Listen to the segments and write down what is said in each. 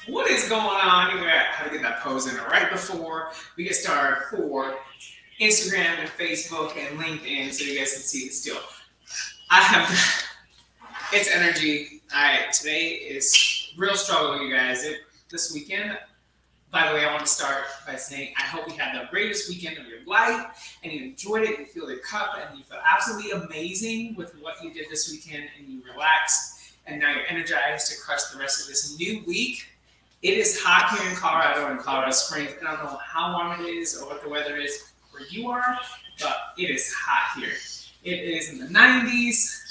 What is going on? You got how to get that pose in right before we get started for Instagram and Facebook and LinkedIn, so you guys can see it's still. I have it's energy. Today is real struggle, you guys. This weekend. By the way, I want to start by saying I hope you had the greatest weekend of your life and you enjoyed it. You filled your cup and you felt absolutely amazing with what you did this weekend, and you relaxed and now you're energized to crush the rest of this new week. It is hot here in Colorado Springs. I don't know how warm it is or what the weather is where you are, but it is hot here. It is in the 90s.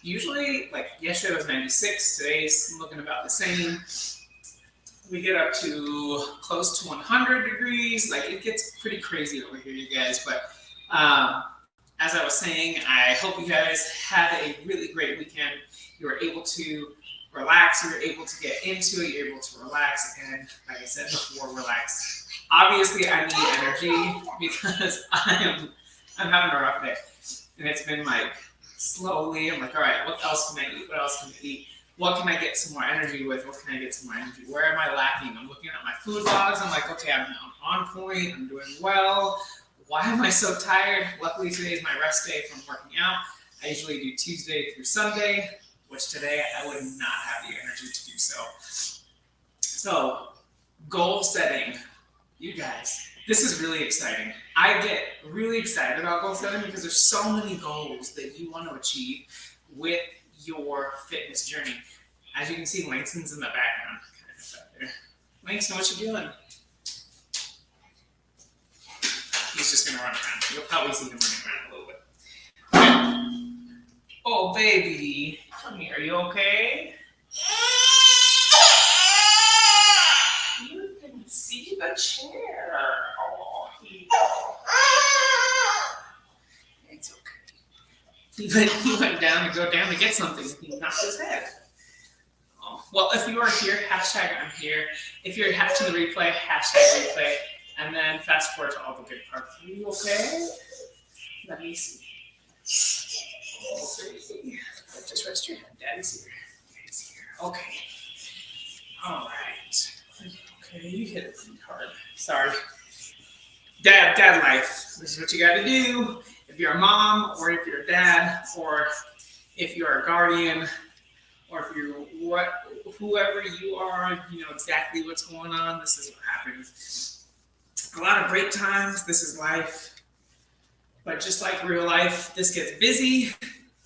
Usually, like yesterday was 96. Today's looking about the same. We get up to close to 100 degrees. Like, it gets pretty crazy over here, you guys. But as I was saying, I hope you guys had a really great weekend. You were able to relax. You're able to get into it. You're able to relax. And like I said before, relax. Obviously, I need energy because I'm having a rough day. And it's been like slowly, I'm like, all right, what else can I eat? What else can I eat? What can I get some more energy with? What can I get some more energy? Where am I lacking? I'm looking at my food logs. I'm like, okay, I'm on point. I'm doing well. Why am I so tired? Luckily, today is my rest day from working out. I usually do Tuesday through Sunday, which today I would not have the energy to do so. So, goal setting. You guys, this is really exciting. I get really excited about goal setting because there's so many goals that you want to achieve with your fitness journey. As you can see, Langston's in the background. Kind of out there. Langston, what you doing? He's just gonna run around. You'll probably see him running around a little bit. Okay. Oh, baby, come here. Are you okay? You can see the chair. Oh, it's okay. He went down to go down to get something. He knocked his head. Oh. Well, if you are here, hashtag I'm here. If you're watching the replay, hashtag replay. And then fast forward to all the good parts. Are you okay? Let me see. Oh, baby. Just rest your head. Daddy's here. Daddy's here. Okay. All right. Okay, you hit it pretty hard. Sorry. Dad life. This is what you got to do. If you're a mom, or if you're a dad, or if you're a guardian, or if you're whoever you are, you know exactly what's going on. This is what happens. A lot of break times. This is life. But just like real life, this gets busy,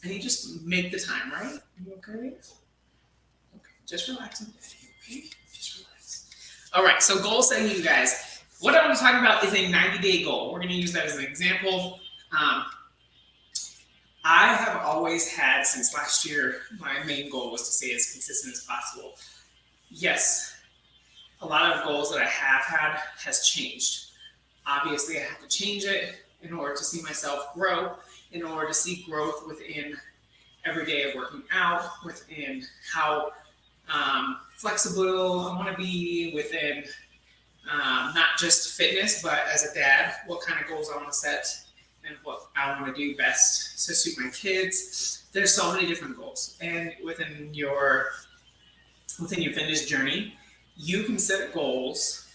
and you just make the time, right? You okay? Okay. Just relax and okay? Just relax. All right. So goal setting, you guys. What I want to talk about is a 90-day goal. We're going to use that as an example. I have always had, since last year, my main goal was to stay as consistent as possible. Yes, a lot of goals that I have had has changed. Obviously, I have to change it in order to see myself grow, in order to see growth within every day of working out, within how flexible I want to be, within not just fitness, but as a dad, what kind of goals I want to set and what I want to do best to suit my kids. There's so many different goals. And within your fitness journey, you can set goals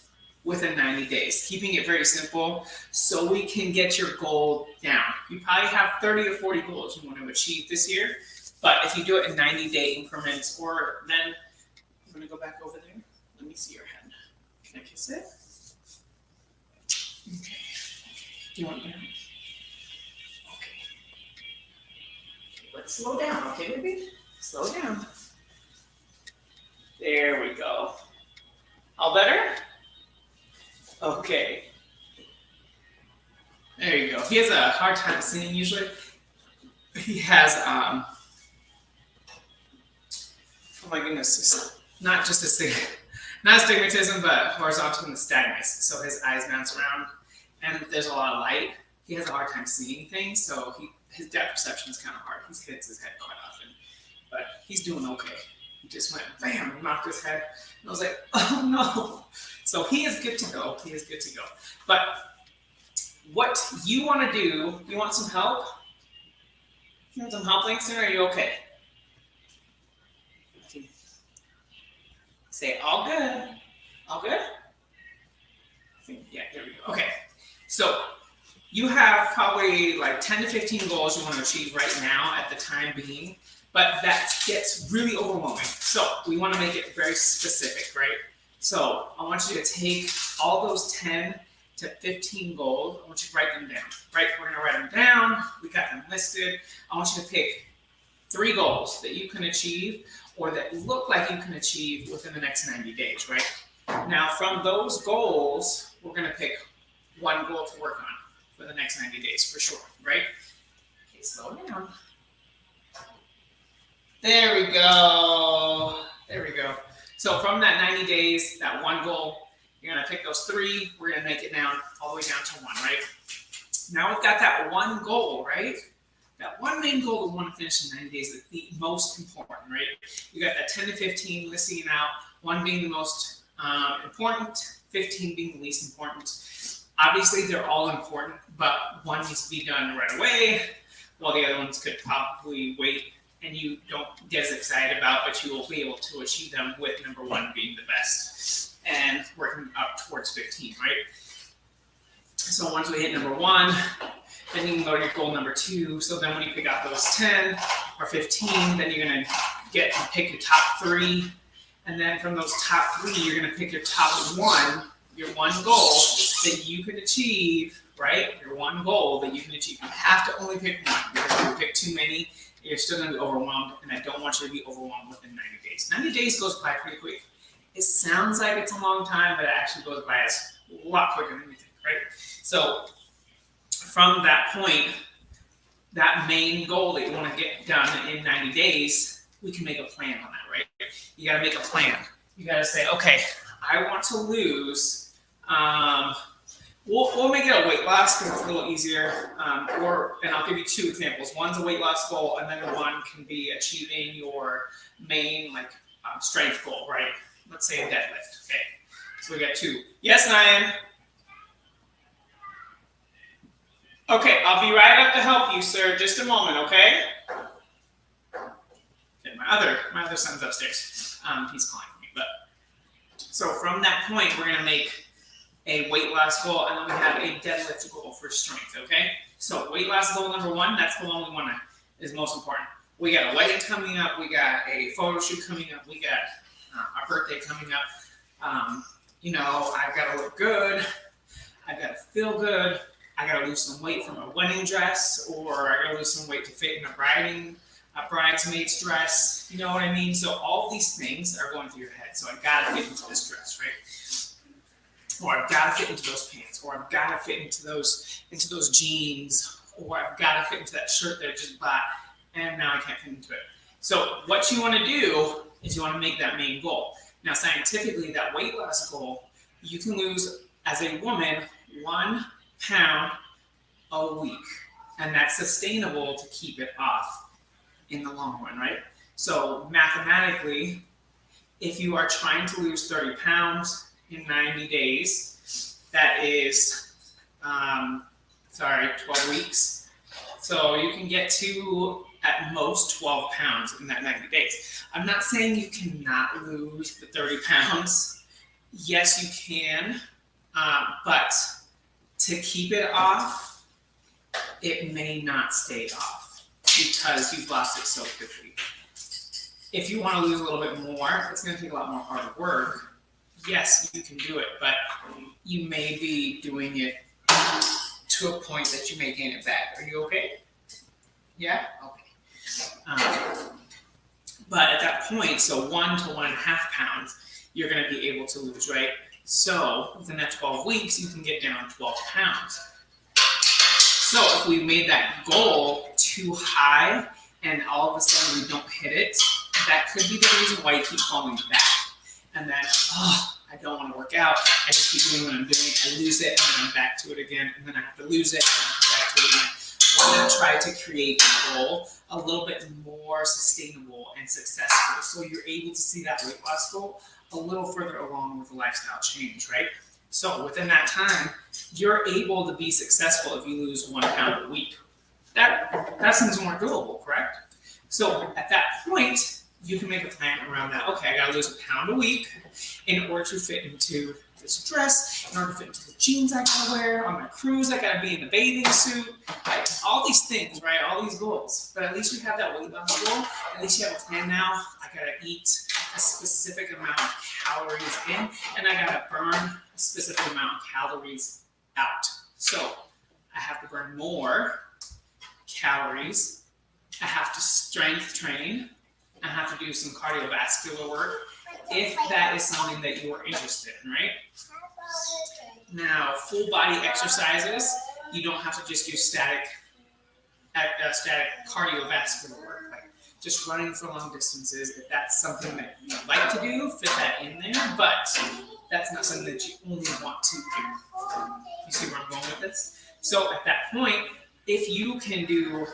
within 90 days, keeping it very simple so we can get your goal down. You probably have 30 or 40 goals you want to achieve this year, but if you do it in 90-day increments, or then I'm going to go back over there. Let me see your head. Can I kiss it? Okay. Do you want to? Let's slow down, okay, baby? Slow down. There we go. All better? Okay. There you go. He has a hard time singing usually. He has, oh my goodness, not just not astigmatism, but horizontal nystagmus. So his eyes bounce around, and there's a lot of light. He has a hard time seeing things, so his depth perception is kind of hard. He hits his head quite often, but he's doing okay. He just went, bam, knocked his head. And I was like, oh no. So he is good to go. He is good to go. But what you want to do, you want some help? You want some help, Langston, or are you okay? Say all good. All good? Yeah, there we go. Okay. So you have probably like 10 to 15 goals you want to achieve right now at the time being, but that gets really overwhelming. So we want to make it very specific, right? So I want you to take all those 10 to 15 goals. I want you to write them down, right? We're going to write them down. We got them listed. I want you to pick 3 goals that you can achieve or that look like you can achieve within the next 90 days, right? Now, from those goals, we're going to pick 1 goal to work on for the next 90 days, for sure, right? Okay, slow down. There we go. There we go. So from that 90 days, that 1 goal, you're going to pick those 3. We're going to make it down all the way down to 1, right? Now we've got that 1 goal, right? That 1 main goal we want to finish in 90 days is the most important, right? You got that 10 to 15 listing out, 1 being the most important, 15 being the least important. Obviously, they're all important, but 1 needs to be done right away, while the other ones could probably wait and you don't get as excited about, but you will be able to achieve them with number 1 being the best and working up towards 15, right? So once we hit number 1, then you can go to your goal number 2. So then when you pick out those 10 or 15, then you're going to pick your top 3. And then from those top 3, you're going to pick your top 1, your 1 goal that you can achieve, right? Your 1 goal that you can achieve. You have to only pick 1, because if you pick too many, you're still going to be overwhelmed, and I don't want you to be overwhelmed within 90 days. 90 days goes by pretty quick. It sounds like it's a long time, but it actually goes by a lot quicker than you think, right? So from that point, that main goal that you want to get done in 90 days, we can make a plan on that, right? You got to make a plan. You got to say, okay, I want to lose. We'll make it a weight loss because it's a little easier. And I'll give you 2 examples. One's a weight loss goal, and then 1 can be achieving your main strength goal, right? Let's say a deadlift. Okay, so we got 2. Yes, Nyan. Okay, I'll be right up to help you, sir. Just a moment, okay? Okay, my other son's upstairs. He's calling me, but so from that point, we're gonna make a weight loss goal, and then we have a deadlift goal for strength, okay? So weight loss goal number 1, that's the one is most important. We got a wedding coming up, we got a photo shoot coming up, we got our birthday coming up. I've got to look good, I've got to feel good, I got to lose some weight from a wedding dress, or I got to lose some weight to fit in a bridesmaid's dress. You know what I mean? So all these things are going through your head. So I got to fit into this dress, right? Or I've got to fit into those pants, or I've got to fit into those jeans, or I've got to fit into that shirt that I just bought, and now I can't fit into it. So what you want to do is you want to make that main goal. Now, scientifically, that weight loss goal, you can lose, as a woman, 1 pound a week, and that's sustainable to keep it off in the long run, right? So mathematically, if you are trying to lose 30 pounds in 90 days, that is 12 weeks. So you can get to at most 12 pounds in that 90 days. I'm not saying you cannot lose the 30 pounds. Yes, you can, but to keep it off, it may not stay off because you've lost it so quickly. If you want to lose a little bit more, it's going to take a lot more hard work. Yes, you can do it, but you may be doing it to a point that you may gain it back. Are you okay? Yeah? Okay. But at that point, so 1 to 1.5 pounds, you're going to be able to lose, right? So within that 12 weeks, you can get down 12 pounds. So if we made that goal too high and all of a sudden we don't hit it, that could be the reason why you keep falling back. And then, I don't want to work out. I just keep doing what I'm doing. I lose it, and then I'm back to it again. And then I have to lose it, and then I'm back to it again. We're going to try to create a goal a little bit more sustainable and successful, so you're able to see that weight loss goal a little further along with the lifestyle change, right? So within that time, you're able to be successful if you lose 1 pound a week. That seems more doable, correct? So at that point, you can make a plan around that. Okay, I gotta lose a pound a week in order to fit into this dress, in order to fit into the jeans I gotta wear. On my cruise, I gotta be in the bathing suit. Like all these things, right? All these goals. But at least you have that weight loss goal. At least you have a plan now. I gotta eat a specific amount of calories in, and I gotta burn a specific amount of calories out. So I have to burn more calories. I have to strength train. I have to do some cardiovascular work if that is something that you are interested in, right? Now, full body exercises, you don't have to just do static cardiovascular work, like just running for long distances. If that's something that you like to do, fit that in there, but that's not something that you only want to do. You see where I'm going with this? So at that point, if you can do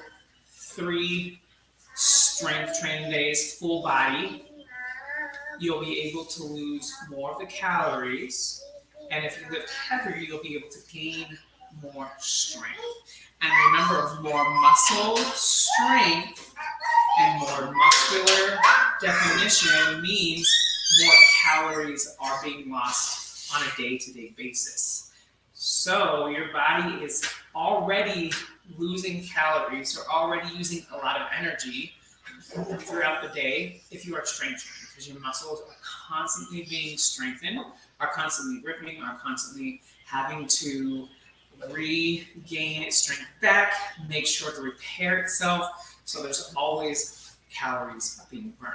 3 strength training days, full body, you'll be able to lose more of the calories. And if you lift heavier, you'll be able to gain more strength. And remember, more muscle strength and more muscular definition means more calories are being lost on a day-to-day basis. So your body is already losing calories or already using a lot of energy throughout the day if you are strength training, because your muscles are constantly being strengthened, are constantly ripping, are constantly having to regain its strength back, make sure to repair itself. So there's always calories being burned.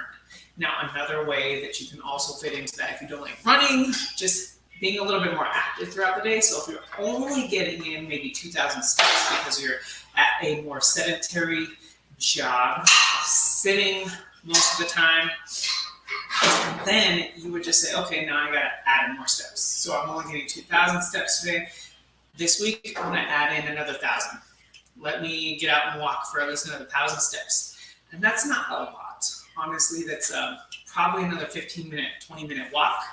Now, another way that you can also fit into that, if you don't like running, just being a little bit more active throughout the day. So if you're only getting in maybe 2,000 steps because you're at a more sedentary job, sitting most of the time, then you would just say, okay, now I gotta add in more steps. So I'm only getting 2,000 steps today. This week, I'm gonna add in another 1,000. Let me get out and walk for at least another 1,000 steps. And that's not a lot. Honestly, that's probably another 15-minute, 20-minute walk.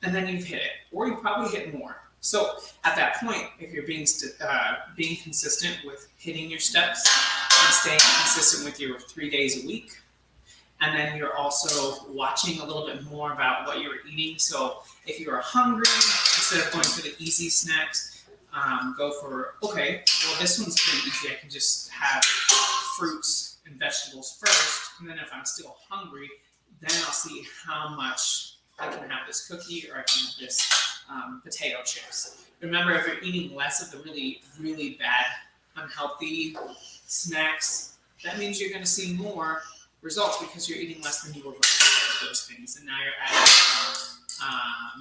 And then you've hit it, or you probably hit more. So at that point, if you're being consistent with hitting your steps and staying consistent with your 3 days a week, and then you're also watching a little bit more about what you're eating. So if you're hungry, instead of going for the easy snacks, go for, okay, well, this one's pretty easy. I can just have fruits and vegetables first. And then if I'm still hungry, then I'll see how much I can have this cookie or I can have this potato chips. Remember, if you're eating less of the really, really bad, unhealthy snacks, that means you're going to see more results because you're eating less than you were before those things. And now you're adding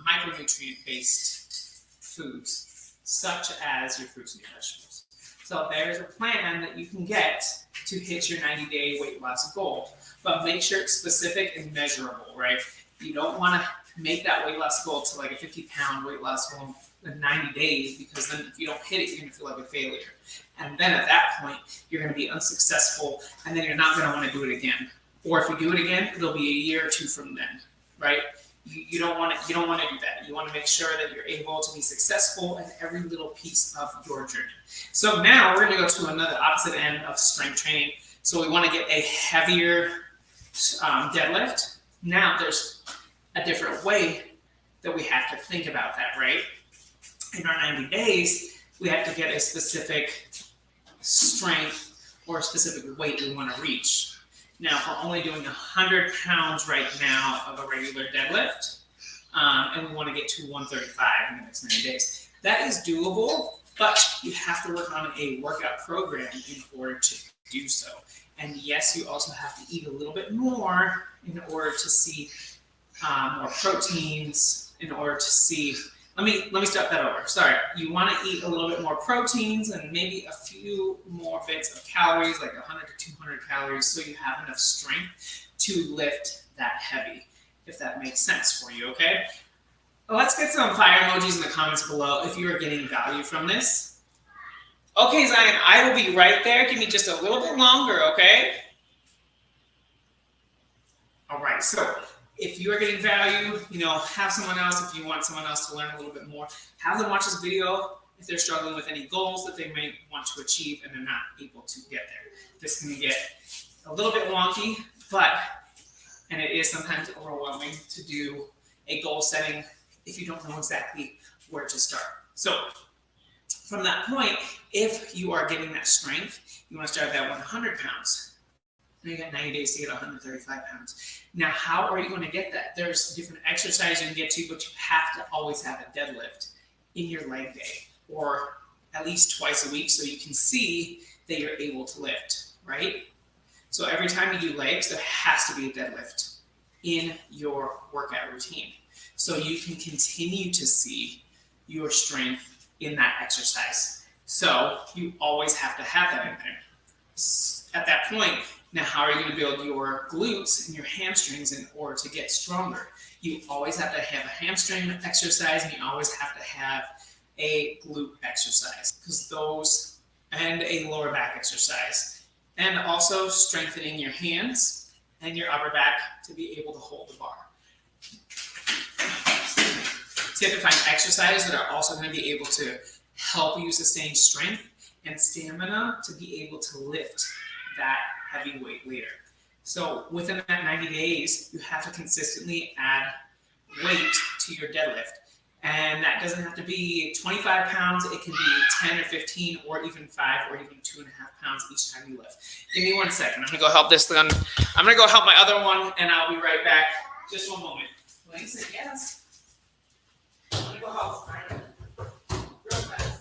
micronutrient-based foods, such as your fruits and your vegetables. So there's a plan that you can get to hit your 90-day weight loss goal. But make sure it's specific and measurable, right? You don't want to make that weight loss goal to like a 50-pound weight loss goal in 90 days, because then if you don't hit it, you're going to feel like a failure. And then at that point, you're going to be unsuccessful, and then you're not going to want to do it again. Or if you do it again, it'll be a year or two from then, right? You don't want to do that. You want to make sure that you're able to be successful in every little piece of your journey. So now we're going to go to another opposite end of strength training. So we want to get a heavier deadlift. Now there's a different way that we have to think about that, right? In our 90 days, we have to get a specific strength or a specific weight we want to reach. Now, if we're only doing 100 pounds right now of a regular deadlift, and we want to get to 135 in the next 90 days, that is doable, but you have to work on a workout program in order to do so. And yes, you also have to eat a little bit more in order to see more proteins, in order to see, let me start that over. Sorry, you want to eat a little bit more proteins and maybe a few more bits of calories, like 100 to 200 calories, so you have enough strength to lift that heavy, if that makes sense for you, okay? Well, let's get some fire emojis in the comments below if you are getting value from this. Okay, Zion, I will be right there. Give me just a little bit longer, okay? All right, so if you are getting value, have someone else, if you want someone else to learn a little bit more, have them watch this video if they're struggling with any goals that they may want to achieve and they're not able to get there. This can get a little bit wonky, but And it is sometimes overwhelming to do a goal setting if you don't know exactly where to start. So from that point, if you are getting that strength, you want to start at that 100 pounds. Now you got 90 days to get 135 pounds. Now, how are you going to get that? There's different exercises you can get to, but you have to always have a deadlift in your leg day, or at least twice a week, so you can see that you're able to lift, right? So every time you do legs, there has to be a deadlift in your workout routine, so you can continue to see your strength in that exercise. So you always have to have that in there. At that point, now how are you going to build your glutes and your hamstrings in order to get stronger? You always have to have a hamstring exercise, and you always have to have a glute exercise, because those, and a lower back exercise, and also strengthening your hands and your upper back to be able to hold the bar. So you have to find exercises that are also going to be able to help you sustain strength and stamina to be able to lift that heavy weight later. So within that 90 days, you have to consistently add weight to your deadlift. And that doesn't have to be 25 pounds. It can be 10 or 15 or even 5 or even 2.5 pounds each time you lift. Give me 1 second. I'm going to go help this one. I'm going to go help my other one, and I'll be right back. Just 1 moment. Lane said yes. I'm going to go help mine real fast.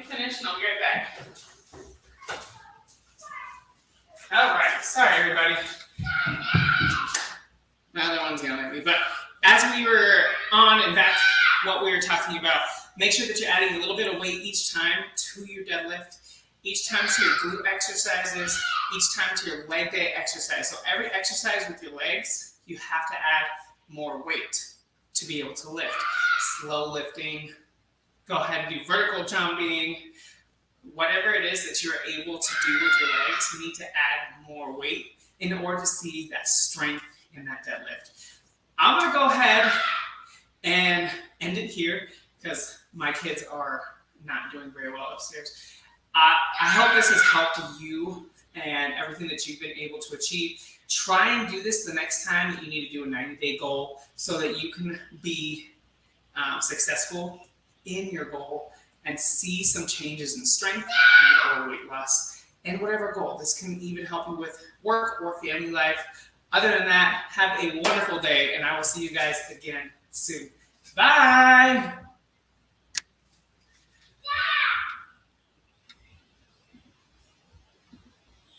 Finish, and I'll be right back. All right, sorry everybody. My other one's yelling at me, but as we were on, and that's what we were talking about, make sure that you're adding a little bit of weight each time to your deadlift, each time to your glute exercises, each time to your leg day exercise. So every exercise with your legs, you have to add more weight to be able to lift. Slow lifting, go ahead and do vertical jumping, whatever it is that you're able to do with your legs, you need to add more weight in order to see that strength in that deadlift. I'm going to go ahead and end it here because my kids are not doing very well upstairs. I hope this has helped you and everything that you've been able to achieve. Try and do this the next time that you need to do a 90-day goal so that you can be successful in your goal and see some changes in strength and or weight loss and whatever goal. This can even help you with work or family life. Other than that, have a wonderful day, and I will see you guys again soon. Bye.